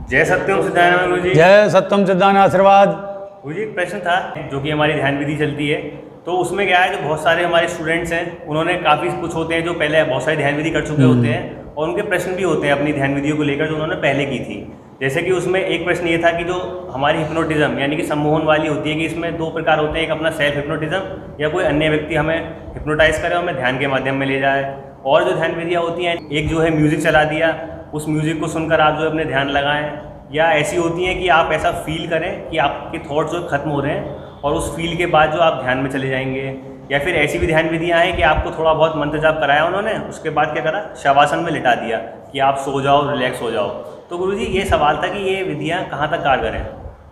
जय सत्यम सिद्धानंद गुरु जी। जय सत्यम सिद्धानंद आशीर्वाद। गुरु जी, एक प्रश्न था जो कि हमारी ध्यान विधि चलती है, तो उसमें क्या है, जो बहुत सारे हमारे स्टूडेंट्स हैं उन्होंने काफ़ी कुछ होते हैं जो पहले बहुत सारी ध्यान विधि कर चुके होते हैं और उनके प्रश्न भी होते हैं अपनी ध्यान विधियों को लेकर जो उन्होंने पहले की थी। जैसे कि उसमें एक प्रश्न ये था कि जो हमारी हिप्नोटिज्म यानी कि सम्मोहन वाली होती है कि इसमें दो प्रकार होते हैं, एक अपना सेल्फ हिप्नोटिज्म या कोई अन्य व्यक्ति हमें हिप्नोटाइज करे और हमें ध्यान के माध्यम में ले जाए, और जो ध्यान विधियाँ होती हैं एक जो है म्यूज़िक चला दिया, उस म्यूज़िक को सुनकर आप जो अपने ध्यान लगाएं, या ऐसी होती हैं कि आप ऐसा फील करें कि आपके थॉट्स जो खत्म हो रहे हैं और उस फील के बाद जो आप ध्यान में चले जाएंगे, या फिर ऐसी भी ध्यान विधियाँ हैं कि आपको थोड़ा बहुत मंत्र जाप कराया उन्होंने, उसके बाद क्या करा, शवासन में लिटा दिया कि आप सो जाओ, रिलैक्स हो जाओ। तो गुरुजी ये सवाल था कि ये विधियाँ कहाँ तक कारगर हैं?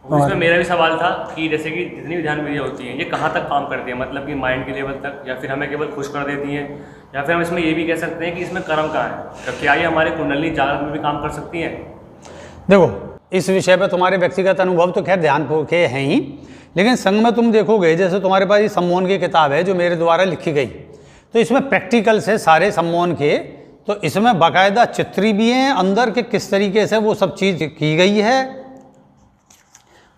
इसमें मेरा भी सवाल था कि जैसे कि जितनी भी ध्यान विधियाँ होती हैं ये कहाँ तक काम करती हैं, मतलब कि माइंड के लेवल तक, या फिर हमें केवल खुश कर देती हैं, या फिर हम इसमें ये भी कह सकते हैं कि इसमें कर्म कहाँ है, तो क्या ये हमारे कुंडली जागरण में भी काम कर सकती हैं? देखो, इस विषय पर तुम्हारे व्यक्तिगत अनुभव तो खैर ध्यान के हैं ही, लेकिन संग में तुम देखोगे जैसे तुम्हारे पास ये सम्मोहन की किताब है जो मेरे द्वारा लिखी गई, तो इसमें प्रैक्टिकल से सारे सम्मोहन के, तो इसमें बाकायदा चित्र भी हैं अंदर के किस तरीके से वो सब चीज़ की गई है।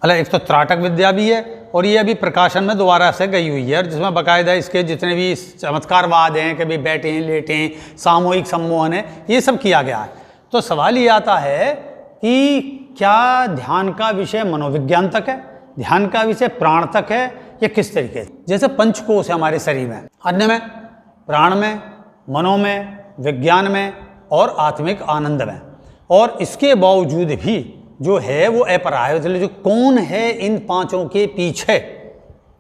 अल एक तो त्राटक विद्या भी है और ये अभी प्रकाशन में दोबारा से गई हुई है, जिसमें बाकायदा इसके जितने भी चमत्कारवाद हैं, कभी बैठे हैं, लेटे हैं, सामूहिक सम्मोहन है, ये सब किया गया है। तो सवाल ये आता है कि क्या ध्यान का विषय मनोविज्ञान तक है, ध्यान का विषय प्राण तक है, या किस तरीके से? जैसे पंचकोश है हमारे शरीर में, अन्न में, प्राण में, मनो में, विज्ञान में और आत्मिक आनंद में, और इसके बावजूद भी जो है वो अपराय, जो कौन है इन पांचों के पीछे,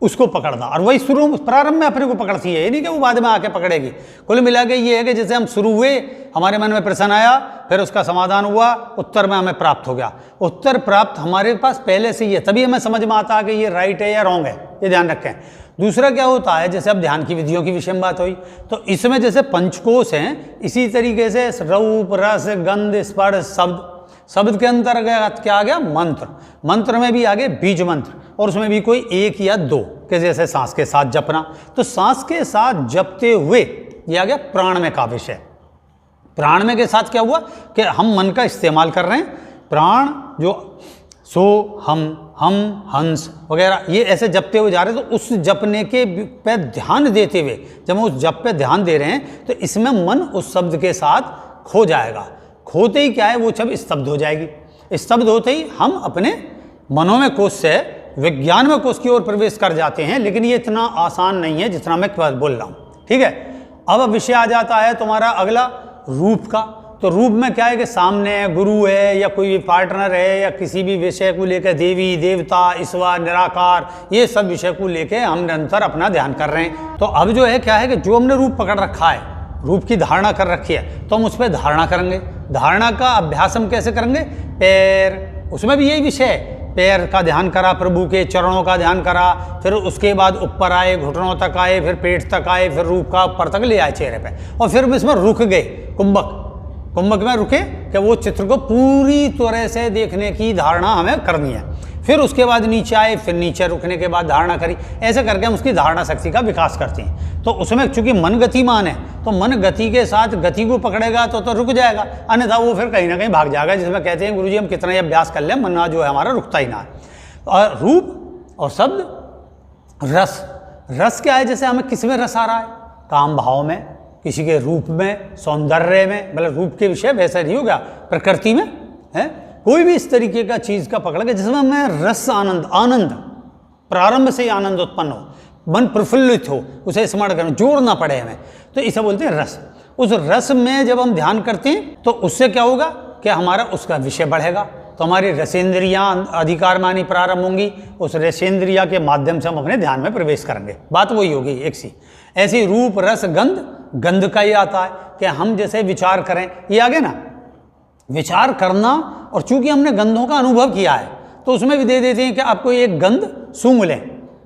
उसको पकड़ना, और वही शुरू प्रारंभ में अपने को पकड़ती है, ये नहीं कि वो बाद में आके पकड़ेगी। कुल मिला के ये है कि जैसे हम शुरू हुए, हमारे मन में प्रश्न आया, फिर उसका समाधान हुआ, उत्तर में हमें प्राप्त हो गया, उत्तर प्राप्त हमारे पास पहले से ही है, तभी हमें समझ में आता है कि ये राइट है या रॉन्ग है, ये ध्यान रखें। दूसरा क्या होता है, जैसे अब ध्यान की विधियों की विषय में बात हुई, तो इसमें जैसे पंचकोश हैं, इसी तरीके से रूप, रस, गंध, स्पर्श, शब्द, शब्द के अंतर्गत क्या आ गया, मंत्र, मंत्र में भी आगे बीज मंत्र, और उसमें भी कोई एक या दो, कि जैसे सांस के साथ जपना, तो सांस के साथ जपते हुए ये आ गया प्राण में का विषय। प्राण में के साथ क्या हुआ कि हम मन का इस्तेमाल कर रहे हैं, प्राण जो सो, हम, हंस वगैरह ये ऐसे जपते हुए जा रहे हैं, तो उस जपने के पे ध्यान देते हुए, जब हम उस जप पे ध्यान दे रहे हैं तो इसमें मन उस शब्द के साथ खो जाएगा। खोते ही क्या है, वो छब स्तब्ध हो जाएगी। स्तब्ध होते ही हम अपने मनोमय कोश से विज्ञान में कोश की ओर प्रवेश कर जाते हैं, लेकिन ये इतना आसान नहीं है जितना मैं बोल रहा हूँ, ठीक है। अब विषय आ जाता है तुम्हारा अगला, रूप का। तो रूप में क्या है कि सामने गुरु है या कोई भी पार्टनर है, या किसी भी विषय को लेकर देवी देवता, ईश्वर, निराकार, ये सब विषय को लेकर हम निरंतर अपना ध्यान कर रहे हैं। तो अब जो है क्या है कि जो हमने रूप पकड़ रखा है, रूप की धारणा कर रखी है, तो हम उस पर धारणा करेंगे। धारणा का अभ्यास हम कैसे करेंगे? पैर, उसमें भी यही विषय है, पैर का ध्यान करा, प्रभु के चरणों का ध्यान करा, फिर उसके बाद ऊपर आए, घुटनों तक आए, फिर पेट तक आए, फिर रूप का ऊपर तक ले आए चेहरे पे, और फिर इसमें रुक गए, कुंभक में रुके कि वो चित्र को पूरी तरह से देखने की धारणा हमें करनी है। फिर उसके बाद नीचे आए, फिर नीचे रुकने के बाद धारणा करी, ऐसे करके हम उसकी धारणा शक्ति का विकास करते हैं। तो उसमें चूंकि मन गतिमान है, तो मन गति के साथ गति को पकड़ेगा तो रुक जाएगा, अन्यथा वो फिर कहीं ना कहीं भाग जाएगा, जिसमें कहते हैं गुरुजी हम कितना ही अभ्यास कर लें, मन जो है हमारा रुकता ही ना है। और रूप और शब्द, रस, रस क्या है, जैसे हमें किस में रस आ रहा है, काम भाव में, किसी के रूप में, सौंदर्य में, मतलब रूप के विषय वैसा नहीं हो गया, प्रकृति में है, कोई भी इस तरीके का चीज़ का पकड़ के जिसमें हमें रस, आनंद प्रारंभ से ही आनंद उत्पन्न हो, मन प्रफुल्लित हो, उसे स्मरण करना, जोर ना पड़े हमें, तो इसे बोलते हैं रस। उस रस में जब हम ध्यान करते हैं तो उससे क्या होगा कि हमारा उसका विषय बढ़ेगा, तो हमारी रसेंद्रियाँ अधिकार मानी प्रारंभ होंगी, उस रसेंद्रिया के माध्यम से हम अपने ध्यान में प्रवेश करेंगे। बात वही होगी एक सी। ऐसी रूप, रस, गंध का ही आता है कि हम जैसे विचार करें, ये आगे ना विचार करना, और चूंकि हमने गंधों का अनुभव किया है तो उसमें भी दे देते हैं कि आपको एक गंध सूंघ लें,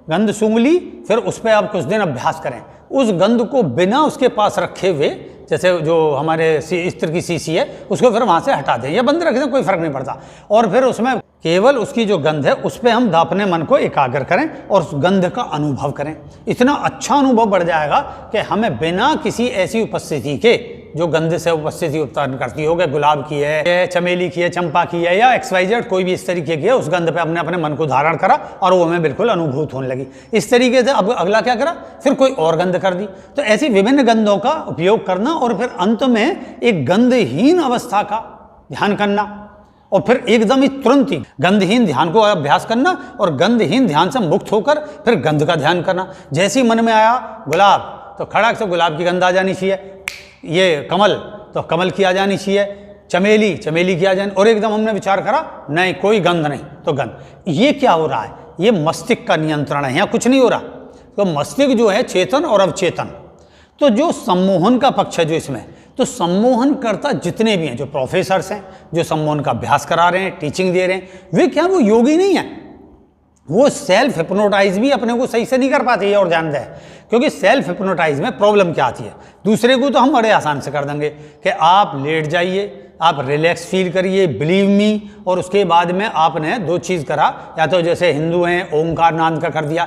गंध सूंघ ली, फिर उस पर आप कुछ दिन अभ्यास करें, उस गंध को बिना उसके पास रखे हुए, जैसे जो हमारे इत्र की शीशी है उसको फिर वहाँ से हटा दें या बंद रख दें, कोई फर्क नहीं पड़ता, और फिर उसमें केवल उसकी जो गंध है उस पर हम अपने मन को एकाग्र करें और उस गंध का अनुभव करें। इतना अच्छा अनुभव बढ़ जाएगा कि हमें बिना किसी ऐसी उपस्थिति के जो गंध से उपस्थिति उत्पन्न करती हो, गुलाब की है, चमेली की है, चंपा की है, या XYZ कोई भी इस तरीके की है, उस गंध पे अपने अपने मन को धारण करा और वो हमें बिल्कुल अनुभूत होने लगी। इस तरीके से अब अगला क्या करा, फिर कोई और गंध कर दी। तो ऐसी विभिन्न गंधों का उपयोग करना और फिर अंत में एक गंधहीन अवस्था का ध्यान करना, और फिर एकदम ही तुरंत ही गंधहीन ध्यान को अभ्यास करना और गंधहीन ध्यान से मुक्त होकर फिर गंध का ध्यान करना। जैसे ही मन में आया गुलाब, तो खड़ाक से गुलाब की गंध आ जानी चाहिए, ये कमल तो कमल की आ जानी चाहिए, चमेली चमेली की आ जानी, और एकदम हमने विचार करा नहीं कोई गंध नहीं तो गंध। ये क्या हो रहा है, ये मस्तिष्क का नियंत्रण है, यहाँ कुछ नहीं हो रहा। तो मस्तिष्क जो है चेतन और अवचेतन, तो जो सम्मोहन का पक्ष है जो इसमें, तो सम्मोहन करता जितने भी हैं, जो प्रोफेसर्स हैं, जो सम्मोहन का अभ्यास करा रहे हैं, टीचिंग दे रहे हैं, वे क्या वो योगी नहीं है, वो सेल्फ हिप्नोटाइज भी अपने को सही से नहीं कर पाते। ये और ध्यान दें, क्योंकि सेल्फ हिप्नोटाइज में प्रॉब्लम क्या आती है, दूसरे को तो हम बड़े आसान से कर देंगे कि आप लेट जाइए, आप रिलैक्स फील करिए, बिलीव मी, और उसके बाद में आपने दो चीज़ करा, या तो जैसे हिंदू हैं ओंकार नाद का कर दिया,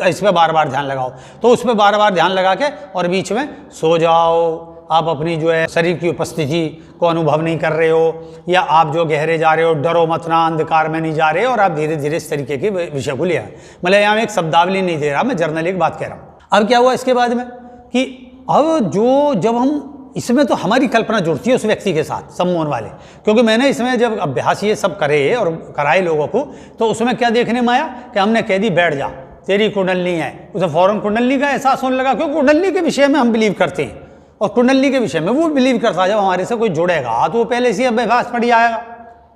इस पर बार बार ध्यान लगाओ, तो उस पर बार बार ध्यान लगा के और बीच में सो जाओ। आप अपनी जो है शरीर की उपस्थिति को अनुभव नहीं कर रहे हो, या आप जो गहरे जा रहे हो, डरो मत ना, अंधकार में नहीं जा रहे, और आप धीरे धीरे इस तरीके के विषय को लिया। मतलब यहाँ एक शब्दावली नहीं दे रहा, मैं जर्नली बात कह रहा हूँ। अब क्या हुआ इसके बाद में कि अब जब हम इसमें, तो हमारी कल्पना जुड़ती है उस व्यक्ति के साथ सम्मोहन वाले, क्योंकि मैंने इसमें जब अभ्यास ये सब करे और कराए लोगों को, तो उसमें क्या देखने में आया कि हमने कह दी बैठ जा, तेरी कुंडलनी है, उसे फौरन कुंडलनी का एहसास होने लगा, क्योंकि कुंडलनी के विषय में हम बिलीव करते हैं और कुंडलनी के विषय में वो बिलीव करता है। जब हमारे से कोई जुड़ेगा तो वो पहले से अभ्यास पढ़ी आएगा,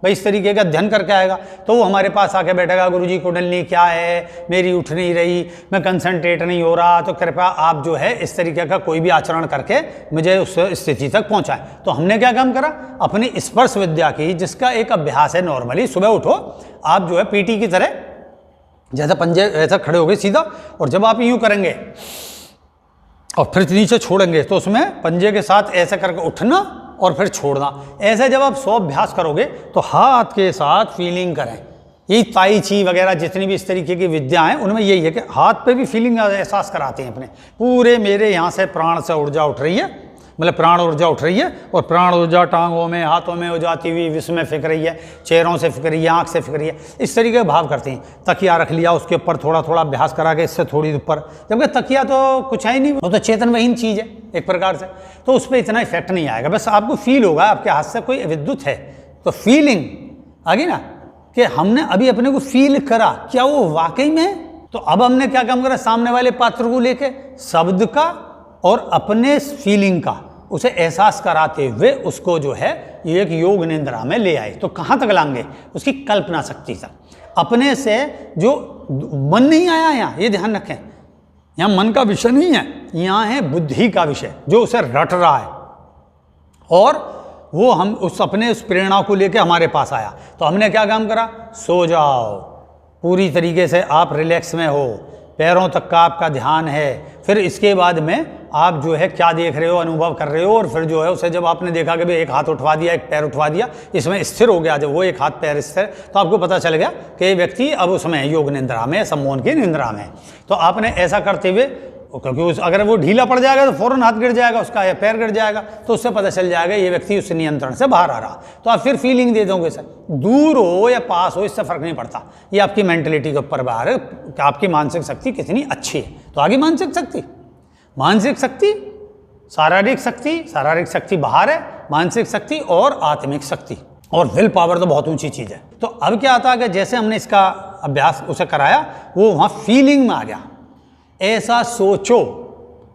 भाई इस तरीके का अध्ययन करके आएगा, तो वो हमारे पास आके बैठेगा, गुरुजी कुंडलनी क्या है, मेरी उठ नहीं रही, मैं कंसंट्रेट नहीं हो रहा, तो कृपया आप जो है इस तरीके का कोई भी आचरण करके मुझे उस स्थिति तक पहुंचाएं। तो हमने क्या काम करा, अपनी स्पर्श विद्या की, जिसका एक अभ्यास है नॉर्मली, सुबह उठो आप जो है पीटी की तरह जैसा पंजे ऐसा खड़े हो गए सीधा, और जब आप यूं करेंगे और फिर नीचे छोड़ेंगे, तो उसमें पंजे के साथ ऐसे करके उठना और फिर छोड़ना। ऐसे जब आप 100 अभ्यास करोगे तो हाथ के साथ फीलिंग करें। यही ताई ची वगैरह जितनी भी इस तरीके की विद्या हैं, उनमें यही है कि हाथ पे भी फीलिंग एहसास कराते हैं अपने पूरे, मेरे यहाँ से प्राण से ऊर्जा उठ रही है, मतलब प्राण ऊर्जा उठ रही है, और प्राण ऊर्जा टांगों में हाथों में हो जाती हुई विश्व में फिक रही है, चेहरों से फिक रही है, आँख से फिक रही है, इस तरीके का भाव करते हैं। तकिया रख लिया, उसके ऊपर थोड़ा थोड़ा अभ्यास करा के इससे थोड़ी ऊपर, जबकि तकिया तो कुछ है ही नहीं, वो तो चेतन वहीन चीज़ है एक प्रकार से, तो उस पर इतना इफेक्ट नहीं आएगा। बस आपको फील होगा आपके हाथ से कोई विद्युत है, तो फीलिंग आ गई ना कि हमने अभी अपने को फील करा, क्या वो वाकई में। तो अब हमने क्या काम करा, सामने वाले पात्र को लेके शब्द का और अपने फीलिंग का उसे एहसास कराते हुए उसको जो है ये एक योग निंद्रा में ले आए। तो कहाँ तक लाएंगे, उसकी कल्पना शक्ति तक। अपने से जो मन नहीं आया यहाँ, ये ध्यान रखें, यहाँ मन का विषय नहीं है, यहाँ है बुद्धि का विषय जो उसे रट रहा है, और वो हम उस अपने उस प्रेरणा को लेके हमारे पास आया। तो हमने क्या काम करा, सो जाओ, पूरी तरीके से आप रिलैक्स में हो, पैरों तक का आपका ध्यान है। फिर इसके बाद में आप जो है क्या देख रहे हो, अनुभव कर रहे हो, और फिर जो है उसे जब आपने देखा कि भाई एक हाथ उठवा दिया, एक पैर उठवा दिया, इसमें स्थिर हो गया, जब वो एक हाथ पैर स्थिर, तो आपको पता चल गया कि ये व्यक्ति अब उसमें योग निंद्रा में, सम्मोहन की निंद्रा में। तो आपने ऐसा करते हुए, क्योंकि अगर वो ढीला पड़ जाएगा तो फौरन हाथ गिर जाएगा उसका या पैर गिर जाएगा, तो उससे पता चल जाएगा ये व्यक्ति उस नियंत्रण से बाहर आ रहा। तो आप फिर फीलिंग दे दोगे, सर दूर हो या पास हो इससे फर्क नहीं पड़ता, ये आपकी मेंटलिटी के ऊपर बाहर है कि आपकी मानसिक शक्ति कितनी अच्छी है। तो आगे मानसिक शक्ति, शारीरिक शक्ति बाहर है, मानसिक शक्ति और आत्मिक शक्ति, और विल पावर तो बहुत ऊंची चीज़ है। तो अब क्या आता है कि जैसे हमने इसका अभ्यास उसे कराया, वो वहाँ फीलिंग में आ गया, ऐसा सोचो,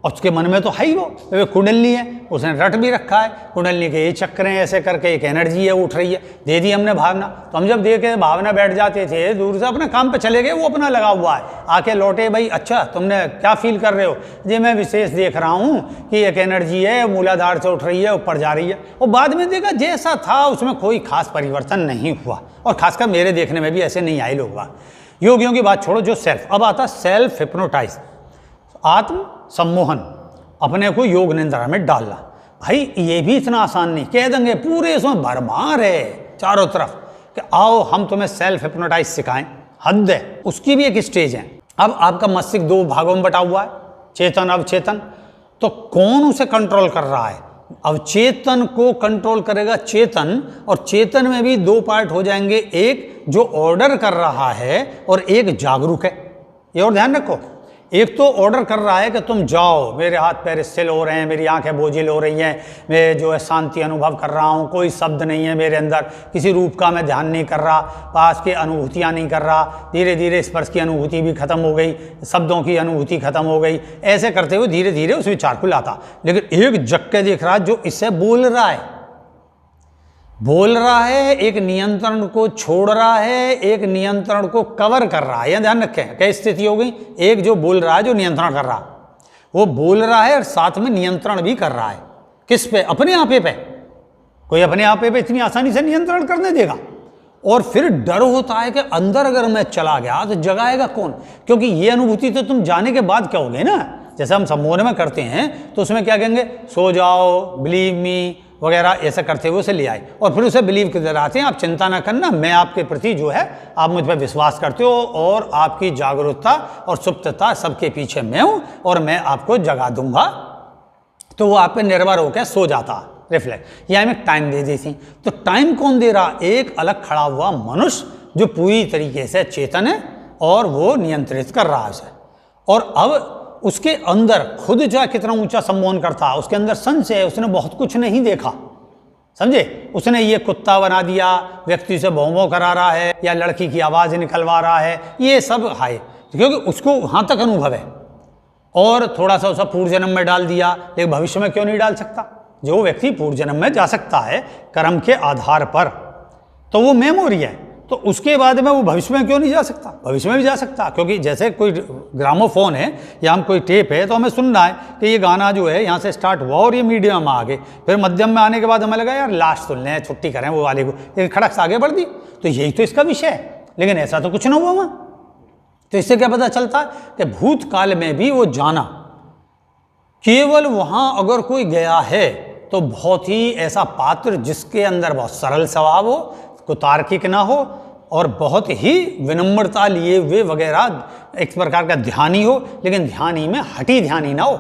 और उसके मन में तो है ही वो कुंडलनी है, उसने रट भी रखा है, कुंडलनी के ये चक्र हैं, ऐसे करके एक एनर्जी है उठ रही है, दे दी हमने भावना। तो हम जब देखे भावना बैठ जाते थे, दूर से अपने काम पे चले गए, वो अपना लगा हुआ है, आके लौटे, भाई अच्छा तुमने क्या फील कर रहे हो, जी मैं विशेष देख रहा हूँ कि एक एनर्जी है मूलाधार से उठ रही है, ऊपर जा रही है। और बाद में देखा जैसा था उसमें कोई खास परिवर्तन नहीं हुआ, और खासकर मेरे देखने में भी ऐसे नहीं आए लोग। योगियों की बात छोड़ो, जो सेल्फ, अब आता सेल्फ हिप्नोटाइज, आत्म सम्मोहन, अपने को योग निंद्रा में डालना। भाई ये भी इतना आसान नहीं, कह देंगे पूरे इसमें भरमार है चारों तरफ कि आओ हम तुम्हें सेल्फ हिप्नोटाइज सिखाएं, हद है। उसकी भी एक स्टेज है। अब आपका मस्तिष्क दो भागों में बटा हुआ है, चेतन अवचेतन। तो कौन उसे कंट्रोल कर रहा है? अवचेतन को कंट्रोल करेगा चेतन, और चेतन में भी दो पार्ट हो जाएंगे, एक जो ऑर्डर कर रहा है और एक जागरूक है। ये और ध्यान रखो, एक तो ऑर्डर कर रहा है कि तुम जाओ, मेरे हाथ पैर स्थिर हो रहे हैं, मेरी आंखें बोझिल हो रही हैं, मैं जो है शांति अनुभव कर रहा हूँ, कोई शब्द नहीं है मेरे अंदर, किसी रूप का मैं ध्यान नहीं कर रहा, पास की अनुभूतियाँ नहीं कर रहा, धीरे धीरे स्पर्श की अनुभूति भी खत्म हो गई, शब्दों की अनुभूति खत्म हो गई। ऐसे करते हुए धीरे धीरे उस विचार को लाता। लेकिन एक जग के देख रहा है जो इससे बोल रहा है, एक नियंत्रण को छोड़ रहा है, एक नियंत्रण को कवर कर रहा है। यह ध्यान रखें, क्या स्थिति हो गई? एक जो बोल रहा है, जो नियंत्रण कर रहा, वो बोल रहा है और साथ में नियंत्रण भी कर रहा है। किस पे? अपने आपे पे। कोई अपने आपे पे इतनी आसानी से नियंत्रण करने देगा? और फिर डर होता है कि अंदर अगर मैं चला गया तो जगाएगा कौन? क्योंकि ये अनुभूति तो तुम जाने के बाद क्या होगे ना, जैसे हम संबोधन में करते हैं तो उसमें क्या कहेंगे, सो जाओ, बिलीव मी वगैरह, ऐसा करते हुए उसे ले आए और फिर उसे बिलीव कर आते हैं, आप चिंता ना करना, मैं आपके प्रति जो है, आप मुझ पर विश्वास करते हो और आपकी जागरूकता और सुप्तता सबके पीछे मैं हूं और मैं आपको जगा दूंगा। तो वो आप पे निर्भर होकर सो जाता, रिफ्लेक्ट, या हमें टाइम दे देती। तो टाइम कौन दे रहा? एक अलग खड़ा हुआ मनुष्य जो पूरी तरीके से चेतन है और वो नियंत्रित कर रहा है उसे। और अब उसके अंदर खुद जो कितना ऊंचा सम्मोहन करता, उसके अंदर संशय है, उसने बहुत कुछ नहीं देखा, समझे? उसने ये कुत्ता बना दिया, व्यक्ति से भौं करा रहा है, या लड़की की आवाज निकलवा रहा है, ये सब है क्योंकि उसको वहां तक अनुभव है। और थोड़ा सा उसका पूर्व जन्म में डाल दिया, लेकिन भविष्य में क्यों नहीं डाल सकता? जो व्यक्ति पूर्व जन्म में जा सकता है कर्म के आधार पर, तो वो मेमोरी है, तो उसके बाद में वो भविष्य में क्यों नहीं जा सकता? भविष्य में भी जा सकता, क्योंकि जैसे कोई ग्रामोफोन है या हम कोई टेप है, तो हमें सुनना है कि ये गाना जो है यहाँ से स्टार्ट हुआ और ये मीडियम में आ गए, फिर मध्यम में आने के बाद हमें लगा यार लास्ट सुन लें, छुट्टी करें वो वाले को, लेकिन खड़क से आगे बढ़ दी। तो यही तो इसका विषय है, लेकिन ऐसा तो कुछ ना हुआ वहाँ। तो इससे क्या पता चलता है कि भूतकाल में भी वो जाना, केवल वहाँ अगर कोई गया है तो बहुत ही ऐसा पात्र जिसके अंदर बहुत सरल स्वभाव हो, को तार्किक ना हो और बहुत ही विनम्रता लिए हुए वगैरह, एक प्रकार का ध्यानी हो, लेकिन ध्यानी में हठी ध्यानी ना हो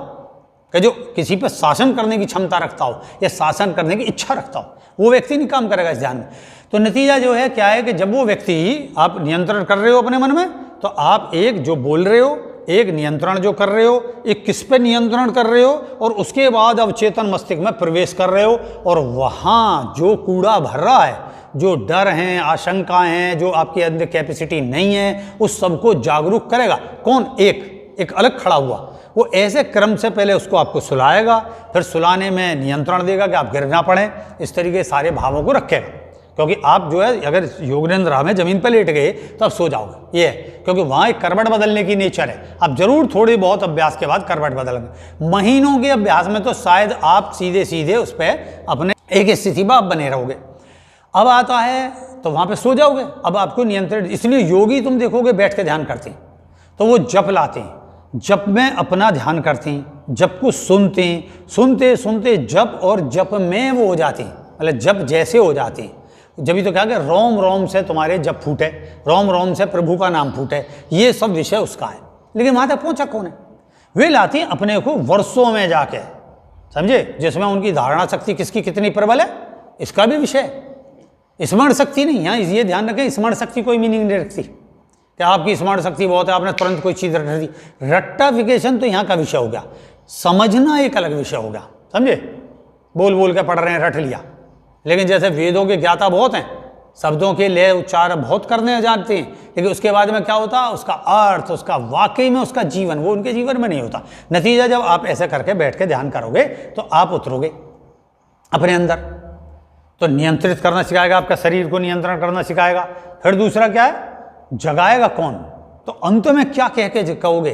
कि जो किसी पर शासन करने की क्षमता रखता हो या शासन करने की इच्छा रखता हो, वो व्यक्ति नहीं काम करेगा इस ध्यान में। तो नतीजा जो है क्या है कि जब वो व्यक्ति, आप नियंत्रण कर रहे हो अपने मन में, तो आप एक जो बोल रहे हो, एक नियंत्रण जो कर रहे हो, एक किस पे नियंत्रण कर रहे हो, और उसके बाद अवचेतन मस्तिष्क में प्रवेश कर रहे हो, और वहाँ जो कूड़ा भर रहा है, जो डर हैं, आशंकाएं हैं, जो आपके अंदर कैपेसिटी नहीं है, उस सबको जागरूक करेगा कौन? एक अलग खड़ा हुआ। वो ऐसे क्रम से पहले उसको आपको सुलाएगा, फिर सुलाने में नियंत्रण देगा कि आप गिर ना पड़े, इस तरीके सारे भावों को रखेगा। क्योंकि आप जो है अगर योग निद्रा में जमीन पर लेट गए तो आप सो जाओगे, ये है, क्योंकि वहाँ एक करवट बदलने की नेचर है। आप जरूर थोड़ी बहुत अभ्यास के बाद करवट बदलेंगे, महीनों के अभ्यास में तो शायद आप सीधे सीधे उस पर अपने एक स्थिति में आप बने रहोगे। अब आता है तो वहाँ पे सो जाओगे, अब आपको नियंत्रण। इसलिए योगी तुम देखोगे बैठ के ध्यान करते हैं तो वो जप लाते हैं, जप में अपना ध्यान करते हैं, जप को सुनते हैं, सुनते सुनते जप और जप में वो हो जाते हैं, मतलब जप जैसे हो जाते हैं। जब ही तो क्या कि रोम रोम से तुम्हारे जप फूटे, रोम रोम से प्रभु का नाम फूटे, ये सब विषय उसका है। लेकिन वहाँ तक पहुँचा कौन है? वे लाते हैं अपने को वर्षों में जाके, समझे, जिसमें उनकी धारणा शक्ति किसकी कितनी प्रबल है, इसका भी विषय। स्मरण शक्ति नहीं, यहाँ ये ध्यान रखें, स्मरण शक्ति कोई मीनिंग नहीं रखती कि आपकी स्मरण शक्ति बहुत है, आपने तुरंत कोई चीज़ रट दी। रट्टाफिकेशन तो यहाँ का विषय हो गया, समझना एक अलग विषय होगा, समझे। बोल बोल के पढ़ रहे हैं, रट लिया। लेकिन जैसे वेदों के ज्ञाता बहुत हैं, शब्दों के लय उच्चार बहुत करने जानते हैं, लेकिन उसके बाद में क्या होता, उसका अर्थ, उसका वाकई में उसका जीवन, वो उनके जीवन में नहीं होता। नतीजा जब आप ऐसे करके बैठ के ध्यान करोगे तो आप उतरोगे अपने अंदर, तो नियंत्रित करना सिखाएगा, आपका शरीर को नियंत्रण करना सिखाएगा। फिर दूसरा क्या है, जगाएगा कौन? तो अंत में क्या कह के कहोगे?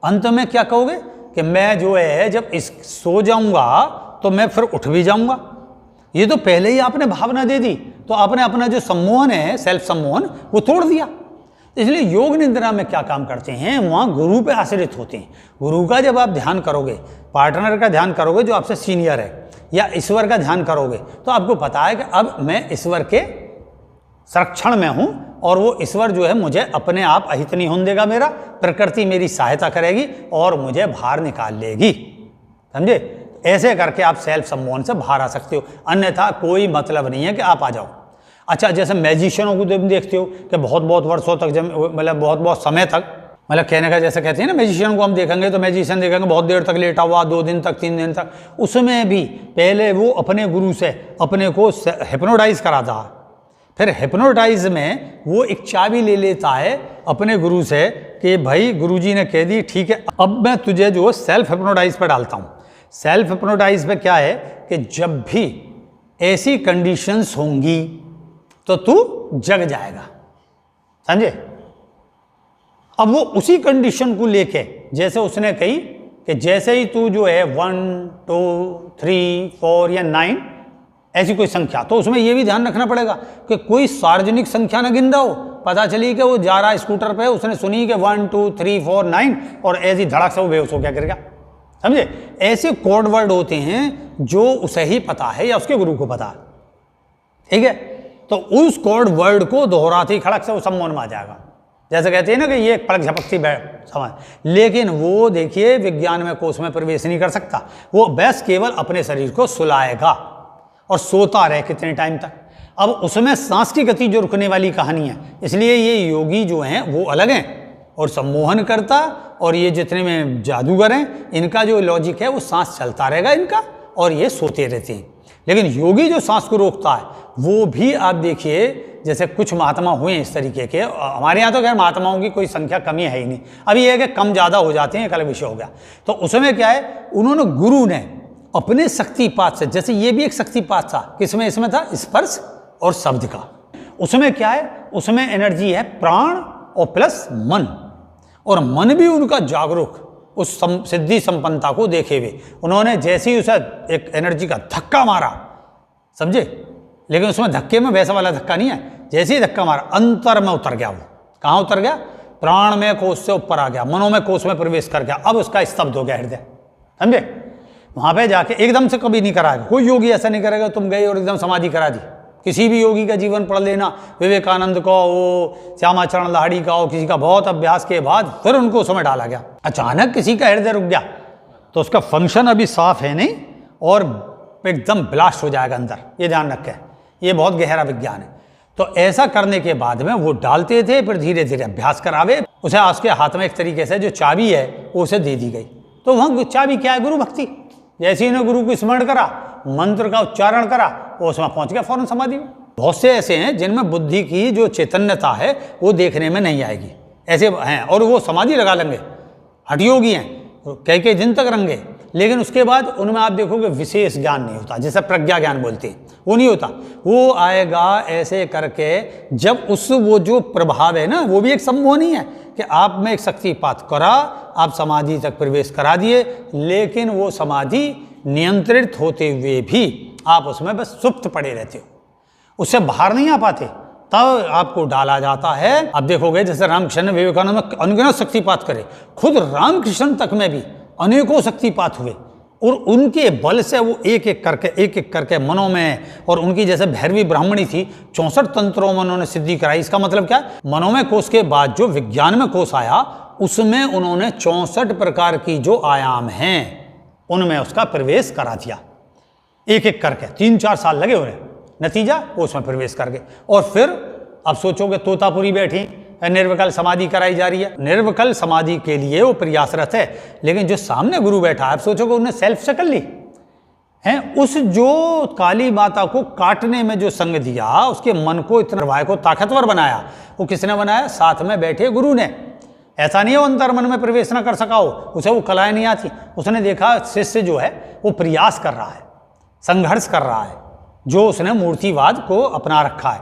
अंत में क्या कहोगे कि मैं जो है जब इस सो जाऊंगा तो मैं फिर उठ भी जाऊंगा। ये तो पहले ही आपने भावना दे दी, तो आपने अपना जो सम्मोहन है, सेल्फ सम्मोहन, वो तोड़ दिया। इसलिए योग निद्रा में क्या काम करते हैं, वहाँ गुरु पे आश्रित होते हैं। गुरु का जब आप ध्यान करोगे, पार्टनर का ध्यान करोगे जो आपसे सीनियर है, या ईश्वर का ध्यान करोगे, तो आपको पता है कि अब मैं ईश्वर के संरक्षण में हूँ, और वो ईश्वर जो है मुझे अपने आप अहित नहीं होने देगा, मेरा प्रकृति मेरी सहायता करेगी और मुझे बाहर निकाल लेगी। समझे? ऐसे करके आप सेल्फ सम्मोहन से बाहर आ सकते हो, अन्यथा कोई मतलब नहीं है कि आप आ जाओ। अच्छा, जैसे मैजिशियनों को तुम देखते हो कि बहुत बहुत वर्षों तक, जब मतलब बहुत बहुत समय तक, मतलब कहने का जैसे कहते हैं ना, मैजिशियन को हम देखेंगे तो मैजिशियन देखेंगे बहुत देर तक लेटा हुआ, 2 दिन तक, 3 दिन तक, उसमें भी पहले वो अपने गुरु से अपने को हिप्नोटाइज कराता है, फिर हिप्नोटाइज में वो एक चाबी ले लेता है अपने गुरु से कि भाई गुरुजी ने कह दी ठीक है, अब मैं तुझे जो सेल्फ हिप्नोटाइज पर डालता हूँ। सेल्फ हिप्नोटाइज पे क्या है कि जब भी ऐसी कंडीशंस होंगी तो तू जग जाएगा, समझे? अब वो उसी कंडीशन को लेके, जैसे उसने कही कि जैसे ही तू जो है 1 2 3 4 या 9 ऐसी कोई संख्या, तो उसमें ये भी ध्यान रखना पड़ेगा कि कोई सार्वजनिक संख्या ना गिन रहा हो। पता चली कि वो जा रहा है स्कूटर पे, उसने सुनी कि 1 2 3 4 9 और ऐसी धड़क से वो बेहोश हो क्या करेगा, समझे? ऐसे कोड वर्ड होते हैं जो उसे ही पता है या उसके गुरु को पता है, ठीक है? तो उस कोड वर्ड को दोहराते ही खड़क से वो सम्मोहन में आ जाएगा। जैसे कहते हैं ना कि ये एक पलक झपकती समझ, लेकिन वो देखिए विज्ञान में कोष में प्रवेश नहीं कर सकता, वो बस केवल अपने शरीर को सुलाएगा और सोता रहे कितने टाइम तक। अब उसमें सांस की गति जो रुकने वाली कहानी है, इसलिए ये योगी जो हैं वो अलग हैं और सम्मोहन करता, और ये जितने में जादूगर हैं इनका जो लॉजिक है वो सांस चलता रहेगा इनका और ये सोते रहते हैं। लेकिन योगी जो सांस को रोकता है वो भी आप देखिए, जैसे कुछ महात्मा हुए इस तरीके के, हमारे यहाँ तो खैर महात्माओं की कोई संख्या कमी है ही नहीं, अभी ये है कि कम ज़्यादा हो जाते हैं, एक अलग विषय हो गया। तो उसमें क्या है, उन्होंने गुरु ने अपने शक्तिपात से, जैसे ये भी एक शक्तिपात था, किसमें? इसमें था स्पर्श और शब्द का। उसमें क्या है, उसमें एनर्जी है प्राण और प्लस मन, और मन भी उनका जागरूक उस सिद्धि संपन्नता को देखे हुए। उन्होंने जैसे ही उसे एक एनर्जी का धक्का मारा, समझे? लेकिन उसमें धक्के में वैसा वाला धक्का नहीं है, जैसे ही धक्का मारा अंतर में उतर गया। वो कहाँ उतर गया? प्राण में कोष से ऊपर आ गया, मनों में कोष में प्रवेश कर गया, अब उसका स्तब्ध हो गया हृदय, समझे? वहां पे जाके एकदम से कभी नहीं कराएगा कोई योगी, ऐसा नहीं करेगा तुम गए और एकदम समाधि करा दी। किसी भी योगी का जीवन पढ़ लेना, विवेकानंद का हो, श्यामाचरण लाहिड़ी का हो, किसी का बहुत अभ्यास के बाद फिर उनको उसमें डाला गया। अचानक किसी का हृदय रुक गया तो उसका फंक्शन अभी साफ है नहीं और एकदम ब्लास्ट हो जाएगा अंदर, ये ध्यान रखें, ये बहुत गहरा विज्ञान है। तो ऐसा करने के बाद में वो डालते थे, फिर धीरे धीरे अभ्यास करावे, उसे उसके हाथ में एक तरीके से जो चाबी है वो उसे दे दी गई। तो वहाँ चाबी क्या है? गुरु भक्ति। जैसे ही उन्हें गुरु को स्मरण करा, मंत्र का उच्चारण करा, वो उसमें पहुंच गया फौरन समाधि में। बहुत से ऐसे हैं जिनमें बुद्धि की जो चैतन्यता है वो देखने में नहीं आएगी, ऐसे हैं, और वो समाधि लगा लेंगे, हठयोगी हैं, कई दिन तक रहेंगे, लेकिन उसके बाद उनमें आप देखोगे विशेष ज्ञान नहीं होता, जैसे प्रज्ञा ज्ञान बोलते हैं, वो नहीं होता। वो आएगा ऐसे करके जब उस वो जो प्रभाव है ना, वो भी एक सम्मोहन ही है कि आप में एक शक्तिपात करा, आप समाधि तक प्रवेश करा दिए, लेकिन वो समाधि नियंत्रित होते हुए भी आप उसमें बस सुप्त पड़े रहते हो, उससे बाहर नहीं आ पाते। तब आपको डाला जाता है। आप देखोगे जैसे रामकृष्ण विवेकानंद में अनगिनत शक्तिपात करे, खुद रामकृष्ण तक में भी अनेकों शक्तिपात हुए, और उनके बल से वो एक एक करके मनों में, और उनकी जैसे भैरवी ब्राह्मणी थी, 64 तंत्रों में उन्होंने सिद्धि कराई। इसका मतलब क्या? मनों में कोष के बाद जो विज्ञान में कोष आया, उसमें उन्होंने 64 प्रकार की जो आयाम हैं उनमें उसका प्रवेश करा दिया, एक एक करके 3-4 साल लगे उन्हें, नतीजा वो उसमें प्रवेश कर गए। और फिर अब सोचोगे तोतापुरी बैठी, निर्विकल समाधि कराई जा रही है, निर्विकल समाधि के लिए वो प्रयासरत है, लेकिन जो सामने गुरु बैठा है, आप सोचोगे उन्हें सेल्फ से कर ली है। उस जो काली माता को काटने में जो संग दिया, उसके मन को इतना वाय को ताकतवर बनाया, वो किसने बनाया? साथ में बैठे गुरु ने। ऐसा नहीं है वो अंतर मन में प्रवेश ना कर सका हो, उसे वो कलाएं नहीं आती। उसने देखा शिष्य जो है वो प्रयास कर रहा है, संघर्ष कर रहा है, जो उसने मूर्तिवाद को अपना रखा है।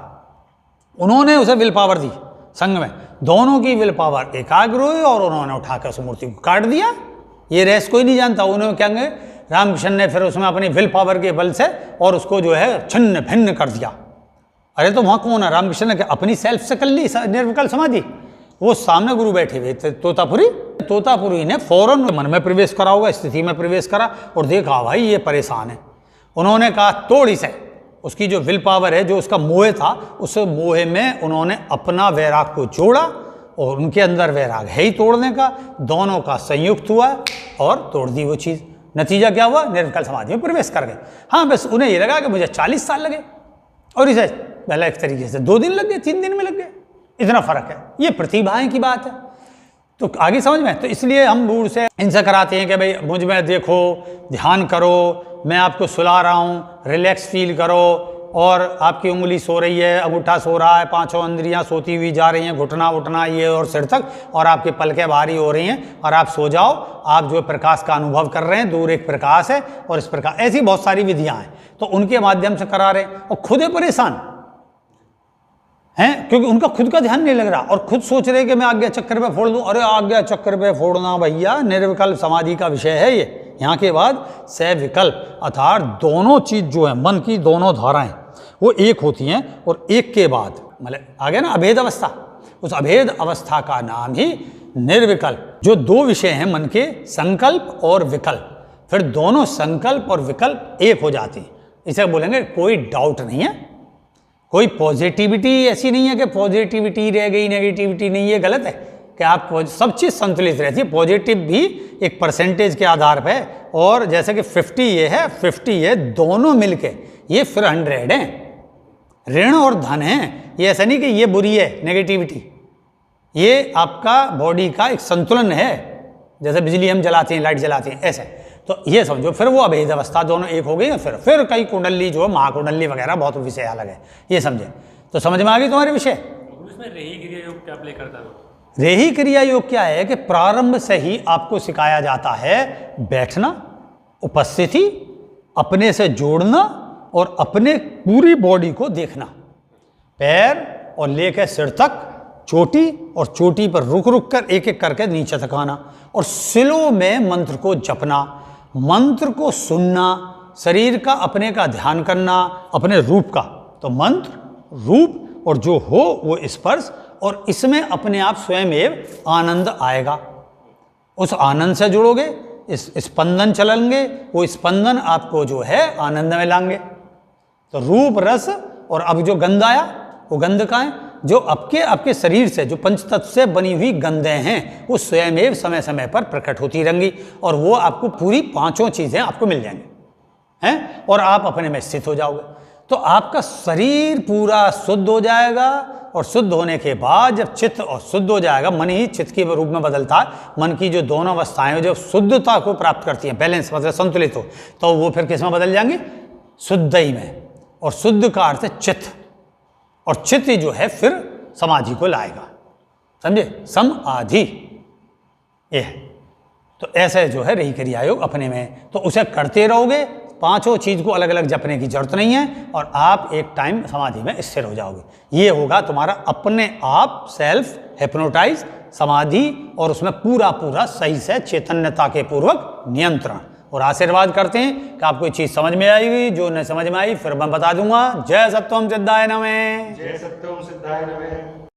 उन्होंने उसे विल पावर दी, संग में दोनों की विल पावर एकाग्र हुई और उन्होंने उठाकर उस मूर्ति को काट दिया। ये रेस कोई नहीं जानता। उन्होंने क्या कहेंगे, रामकृष्ण ने फिर उसमें अपनी विल पावर के बल से और उसको जो है छिन्न भिन्न कर दिया। अरे तो वहाँ कौन है? रामकृष्ण ने क्या अपनी सेल्फ से कर ली निर्विकल समाधि? वो सामने गुरु बैठे हुए थे तोतापुरी ने फौरन मन में प्रवेश करा होगा, स्थिति में प्रवेश करा और देखा भाई ये परेशान है। उन्होंने कहा तोड़ इसे। उसकी जो विल पावर है, जो उसका मोह था, उस मोह में उन्होंने अपना वैराग को जोड़ा और उनके अंदर वैराग है ही तोड़ने का, दोनों का संयुक्त हुआ और तोड़ दी वो चीज़। नतीजा क्या हुआ, निर्विकल्प समाधि में प्रवेश कर गए। हाँ, बस उन्हें ये लगा कि मुझे 40 साल लगे और इसे पहला एक तरीके से 2 दिन लग गए, 3 दिन में लग गए, इतना फर्क है। ये प्रतिभाएं की बात है। तो आगे समझ में, तो इसलिए हम बूढ़ से इनसे कराते हैं कि भाई मुझ में देखो, ध्यान करो, मैं आपको सुला रहा हूँ, रिलैक्स फील करो, और आपकी उंगली सो रही है, अंगूठा सो रहा है, 5 इंद्रियां सोती हुई जा रही हैं, घुटना उठना ये और सिर तक, और आपके पलकें भारी हो रही हैं, और आप सो जाओ। आप जो प्रकाश का अनुभव कर रहे हैं, दूर एक प्रकाश है और इस प्रकार, ऐसी बहुत सारी विधियां हैं, तो उनके माध्यम से करा रहे हैं। और खुद परेशान हैं क्योंकि उनका खुद का ध्यान नहीं लग रहा, और खुद सोच रहे कि मैं आज्ञा चक्र पे फोड़ दूं। अरे आज्ञा चक्र पे फोड़ना भैया निर्विकल्प समाधि का विषय है ये। यहाँ के बाद सविकल्प, अर्थात दोनों चीज जो है, मन की दोनों धाराएं वो एक होती हैं, और एक के बाद मतलब आ गया ना अभेद अवस्था, उस अभेद अवस्था का नाम ही निर्विकल्प। जो 2 विषय हैं मन के, संकल्प और विकल्प, फिर दोनों संकल्प और विकल्प एक हो जाती हैं। इसे बोलेंगे कोई डाउट नहीं है, कोई पॉजिटिविटी ऐसी नहीं है कि पॉजिटिविटी रह गई, नेगेटिविटी नहीं, ये गलत है कि आप सब चीज़ संतुलित रहती है। पॉजिटिव भी एक परसेंटेज के आधार पे, और जैसे कि 50 ये है, 50 ये, दोनों मिलके ये फिर 100 हैं। ऋण और धन है, ये ऐसा नहीं कि ये बुरी है नेगेटिविटी, ये आपका बॉडी का एक संतुलन है। जैसे बिजली हम जलाते हैं, लाइट जलाते हैं, ऐसे। तो ये समझो, फिर वो अभेद अवस्था दोनों एक हो गई है। फिर कई कुंडली जो महाकुंडली वगैरह बहुत विषय अलग है, ये समझे। तो समझ में आ गई तुम्हारे विषय। इसमें रेही क्रिया योग क्या प्ले करता है? रेही क्रिया योग क्या है कि प्रारंभ से ही आपको सिखाया जाता है बैठना, उपस्थिति, अपने से जोड़ना, और अपने पूरी बॉडी को देखना, पैर और लेकर सिर तक, चोटी, और चोटी पर रुक रुक कर एक एक करके नीचे तक आना, और स्लो में मंत्र को जपना, मंत्र को सुनना, शरीर का अपने का ध्यान करना, अपने रूप का। तो मंत्र, रूप और जो हो वो स्पर्श, और इसमें अपने आप स्वयं एव आनंद आएगा। उस आनंद से जुड़ोगे, इस स्पंदन चलेंगे, वो स्पंदन आपको जो है आनंद में लाएंगे। तो रूप, रस, और अब जो गंध आया, वो गंध का है, जो आपके शरीर से, जो पंचतत्व से बनी हुई गंधें हैं, वो स्वयं एव समय समय पर प्रकट होती रहेंगी, और वो आपको पूरी 5 चीज़ें आपको मिल जाएंगी हैं, और आप अपने में स्थित हो जाओगे। तो आपका शरीर पूरा शुद्ध हो जाएगा, और शुद्ध होने के बाद जब चित्त और शुद्ध हो जाएगा, मन ही चित्त के रूप में बदलता है। मन की जो दोनों अवस्थाएं जो शुद्धता को प्राप्त करती हैं, बैलेंस मतलब संतुलित हो, तो वो फिर किस में बदल जाएंगे, शुद्धि में। और शुद्ध का अर्थ है चित्त, और चित्त जो है फिर समाधि को लाएगा, समझे, समाधि ये है। तो ऐसे जो है रही क्रिया योग अपने में, तो उसे करते रहोगे, 5 चीज को अलग अलग जपने की जरूरत नहीं है, और आप एक टाइम समाधि में स्थिर हो जाओगे। ये होगा तुम्हारा अपने आप सेल्फ हिप्नोटाइज समाधि, और उसमें पूरा सही से चैतन्यता के पूर्वक नियंत्रण। और आशीर्वाद करते हैं कि आपको ये चीज़ समझ में आएगी, जो नहीं समझ में आई फिर मैं बता दूंगा। जय सत्यम सिद्धाय नमः। जय सत्यम सिद्धाय नमः।